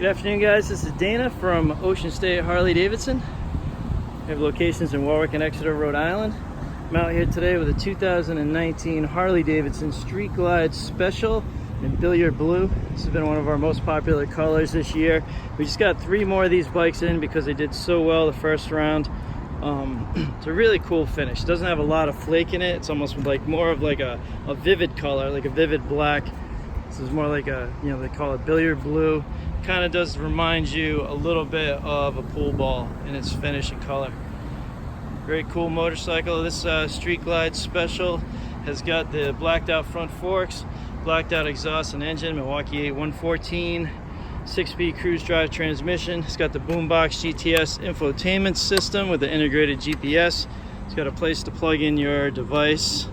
Good afternoon, guys. This is Dana from Ocean State Harley-Davidson. We have locations in Warwick and Exeter, Rhode Island. I'm out here today with a 2019 Harley-Davidson Street Glide Special in Billiard Blue. This has been one of our most popular colors this year. We just got 3 more of these bikes in because they did so well the first round. It's a really cool finish. It doesn't have a lot of flake in it. It's almost like more of like a vivid color, like a vivid black. This is more like a, they call it Billiard Blue. Kind of does remind you a little bit of a pool ball in its finish and color. Very cool motorcycle. This Street Glide Special has got the blacked out front forks, blacked out exhaust and engine, Milwaukee 8114, 6-speed cruise drive transmission. It's got the Boombox GTS infotainment system with the integrated GPS. It's got a place to plug in your device.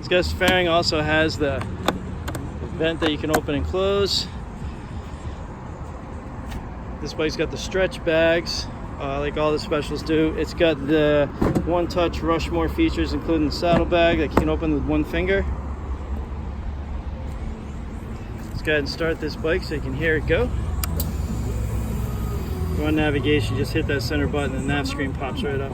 This fairing also has the vent that you can open and close. This bike's got the stretch bags, like all the specials do. It's got the one-touch Rushmore features, including the saddlebag that you can open with one finger. Let's go ahead and start this bike so you can hear it go. If you want navigation, just hit that center button and the nav screen pops right up.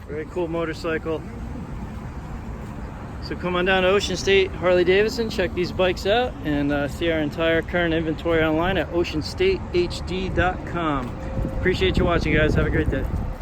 Very cool motorcycle. So come on down to Ocean State Harley-Davidson, check these bikes out, and see our entire current inventory online at oceanstatehd.com. Appreciate you watching, guys. Have a great day.